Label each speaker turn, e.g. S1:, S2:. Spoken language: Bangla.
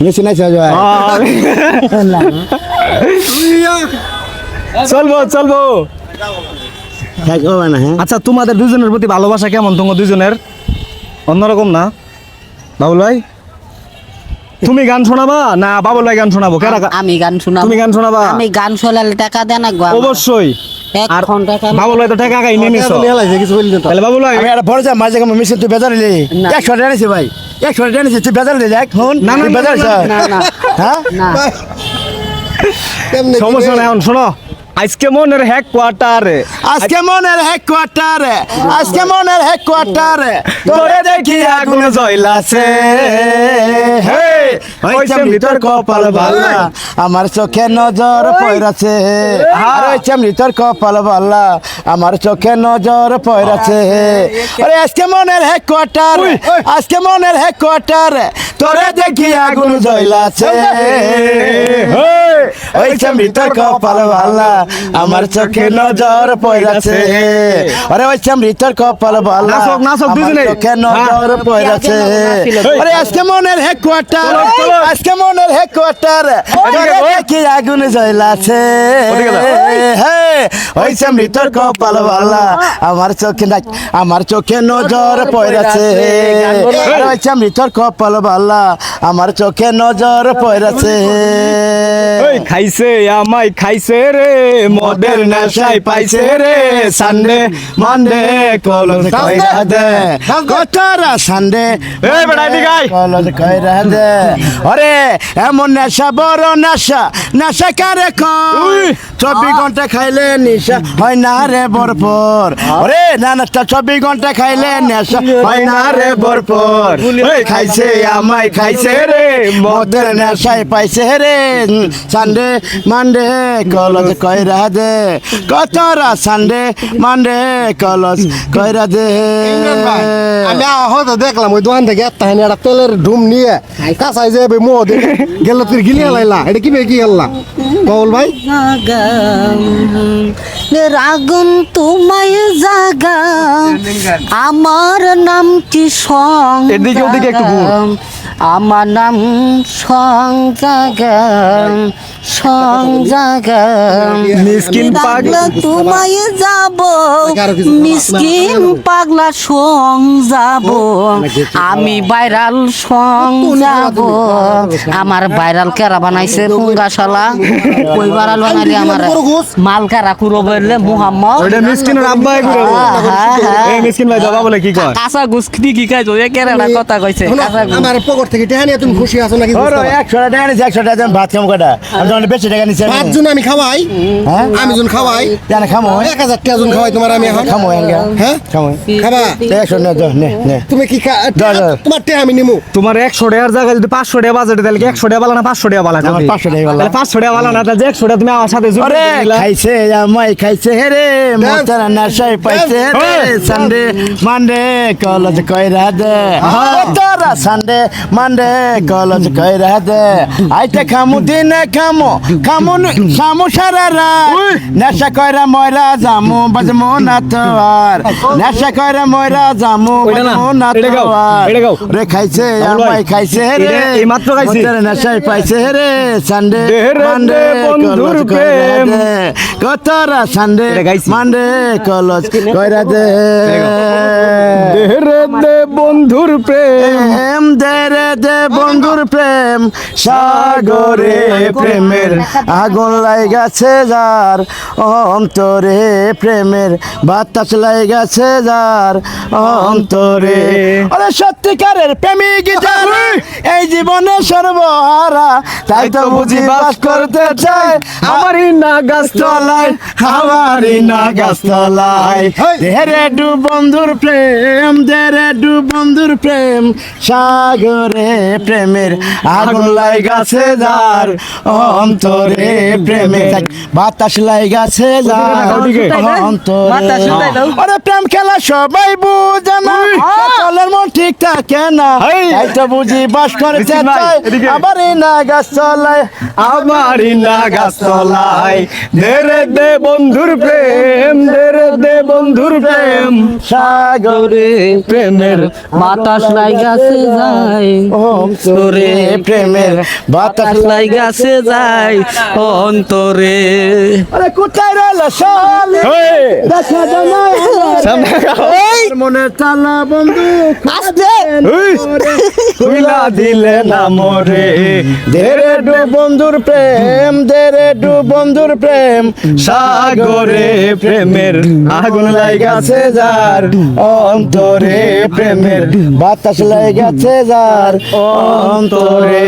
S1: মেশিন আছে ভাই
S2: চলবো
S1: থাকবো না। হ্যাঁ
S2: আচ্ছা তোমাদের দুজনের প্রতি ভালোবাসা কেমন তোমার দুজনের? অন্যরকম না বাবুল ভাই? তুমি গান শোনাবা না বাবুল ভাই গান শোনাবো?
S3: আমি গান শোনাবো।
S2: তুমি গান শোনাবা?
S3: আমি গান শোনালে টাকা দেন না গো।
S2: অবশ্যই। আর বাবুল ভাই তো টাকা গাই নেমেছো,
S1: কিছু বললি তো
S2: তাহলে বাবুল ভাই
S1: আমি একটা বড় যা মাঝে কাম মেশিন তুই বেজার নিলি 100 টাকা নিছি ভাই 100 টাকা নিছি তুই বেজার নিলি এখন
S2: না, না,
S1: তুই বেজার
S2: না,
S3: না না
S1: হ্যাঁ
S3: না
S2: সমস্যা নাই। এখন শোনো, আজকে মনের হেডকোয়ার্টারে
S1: আজকে মনের হেডকোয়ার্টারে তোরে দেখি আগুন জ্বলাছে হে ওই চামড়ির কপাল ভালা আমার চোখে নজর পড়াছে আরে চামড়ির কপাল ভালা আমার চোখে নজর পড়াছে আরে আজকে মনের হেডকোয়ার্টারে তোরে দেখি আগুন জ্বলাছে ওই চামড়ির কপাল ভালা আমার চোখে নজর পড়াছে আরে ওই চামড়ির কপাল ভালা
S2: নাচক দুজনে
S1: চোখে নজর পড়াছে আরে আজকে মনের হেডকোয়ার্টার কি আগুন জ্বলাছে হে ওই চামড়ির কপাল ভালা আমার চোখে নজর পড়াছে ওই চামড়ির কপাল ভালা আমার চোখে নজর পড়াছে
S2: খাইছে আমায় খাইছে রে মদের নেশায় পাইছে রে সানডে মানডে কলজ কইরা দে
S1: কতরা সানডে
S2: এই বেটা এদিকে আয়।
S1: কলজ কইরা দে আরে এমন নেশা বড় নেশা কারে কই 24 ঘন্টা খাইলে নেশা হয় না রে ভরপুর আরে না 24 ঘন্টা খাইলে নেশা হয় না রে ভরপুর এই খাইছে আমায় খাইছে রে মদের নেশায় পাইছে রে সানডে মানডে কলজ কইরা দে কতরা সানডে মানডে কলজ কইরা দে
S4: আমি হয়তো দেখলাম ওই দোকান থেকে একটা তেলের ঢুম নিয়ে কাঁচাই যে মোহ গেল তুই গিলিয়ে লাইলা এটা কি কি হেললা বাবুল ভাই
S3: রাগুন তোমায় জাগা আমার নাম কি সং
S2: এদিকে ওদিকে একটু ঘুর।
S3: আমার নাম জাগা
S2: মিসকিন পাগলা
S3: তোমায় যাব মিসকিন পাগলা সং যাব আমি ভাইরাল সং যাব আমার ভাইরাল কেরা বানাইছে ফুঙ্গাশালা কই ভাইরাল বানাইলে আমার মালকারা কুরো বললে মুহাম্মদ
S2: ওটা মিসকিনের আব্বাই করে এই মিসকিন ভাই দাদা বলে কি কয়
S3: কাঁচা গুস্কি কি খাইছো এ কেরাটা কথা কইছে কাঁচা
S4: আমার পকেট থেকে টেহা নিয়ে তুমি খুশি আছো নাকি
S1: ওরে 100 টাকা নিছি 100 টাকা ভাত খাম কটা আমি তো বেশি টাকা নিছি
S4: পাঁচজন আমি খাওয়াই
S1: হ্যাঁ
S4: আমি জন খাওয়াই
S1: জানা খামো
S4: 1000 টাকা জন খাওয়াই তোমার আমি এখন
S1: খামো
S4: হ্যাঁ
S1: খামো
S4: খাবা
S1: 100 নে
S4: তুমি কি তোমার টেহা আমি নিমু
S2: তোমার 100 টাকার জায়গায় যদি 500 টাকা বাজেট তাহলে কি 100 টাকা বালা না 500 টাকা বালা
S1: আমার 500 টাকা বালা।
S2: তাহলে 500 টাকা বালা না তাহলে 100 টাকা তুমি আমার সাথে জুড়ে
S1: আরে
S2: দিলা।
S1: খাইছে আমায় খাইছে রে মোতার নেশায় পাইছে রে সানডে মানডে কলেজ কইরা দে তোরা সানডে মানডে কলেজ কইরা দে আইতে খামু দিনে খামু সারা রাত নেশা কইরা ময়রা জামু বাজমু না তোর নেশা কইরা ময়রা জামু
S2: ওইটা না,
S1: বাজমু না
S2: এটা গাও,
S1: তোর
S2: এটা গাও।
S1: রে খাইছে আমায় খাইছে রে
S2: এটা এই মাত্র খাইছি।
S1: মোতার নেশায় পাইছে রে সানডে
S2: দেহরে
S1: মানডে
S2: বন্ধুর প্রেম।
S1: কতরা সানডে
S2: এটা গাইছি।
S1: মানডে কলেজ কইরা দে
S2: দেহরে দে বন্ধুর প্রেম
S1: দে বন্ধুর প্রেম সাগরে প্রেমের আগুন লাইগাছে যার অন্তরে প্রেমের বাতাস লাইগাছে যার অন্তরে আরে সত্যিকারের প্রেমিক যার এই জীবনে সর্বহারা তাই তো বুঝি বাস করতে চায়
S2: আমারই না গাছতলায়
S1: আমারই না গাছতলায় দেরে ডু বন্ধুর প্রেম সাগরে প্রেমের আগুন লাইগাছে যার অন্তরে প্রেমের বাতাস লাইগাছে যার অন্তরে আরে প্রেম খেলা সবাই বুঝে না সকলের মন ঠিক থাকে না তাই তো বুঝি বাস করতে চায় আমারই না গাছতলায়
S2: আমারই না গাছতলায় দেরে দে বন্ধুর প্রেম দেরে দে বন্ধুর প্রেম
S1: সাগরে
S2: প্রেমের
S3: বাতাস লাইগাছে যায় তোরে প্রেমের বাতাস লাইগাছে যায় অন্তরে।
S1: আরে কোথায় রইল শালি দেখা দাও না
S2: সামনে গাও।
S1: মনে তালা বন্ধু
S3: আস্তে
S2: খুইলা দিলে না মোরে
S1: দেরে ডু বন্ধুর প্রেম দেরে ডু বন্ধুর প্রেম
S2: সাগরে প্রেমের আগুন লাগাছে যার অন্তরে প্রেমের
S1: বাতাস লেগেছে যার অন্তরে